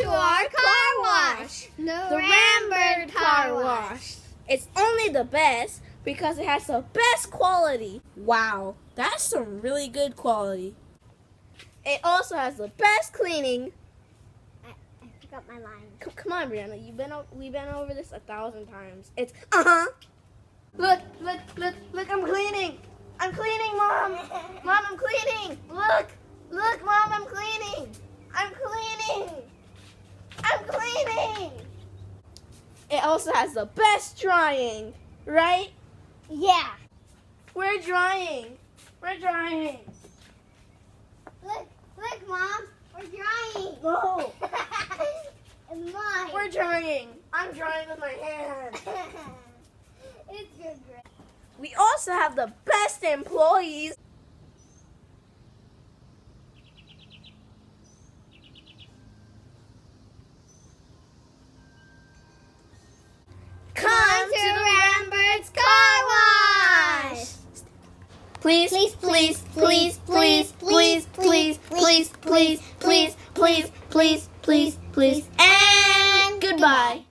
to our car wash, the Rambird Car Wash. It's only the best because it has the best quality. Wow, that's some really good quality. It also has the best cleaning. I forgot my line. Come on, Brianna, we've been over this 1,000 times. It's Look, I'm cleaning. I'm cleaning, Mom. Mom, I'm cleaning. Look, Mom, I'm cleaning. I'm cleaning. It also has the best drying, right? Yeah. We're drying. Look, Mom. We're drying. No, It's mine. we're drying. I'm drying with my hands. It's good. We also have the best employees. Come to the Rambird's Car Wash. Please, and goodbye.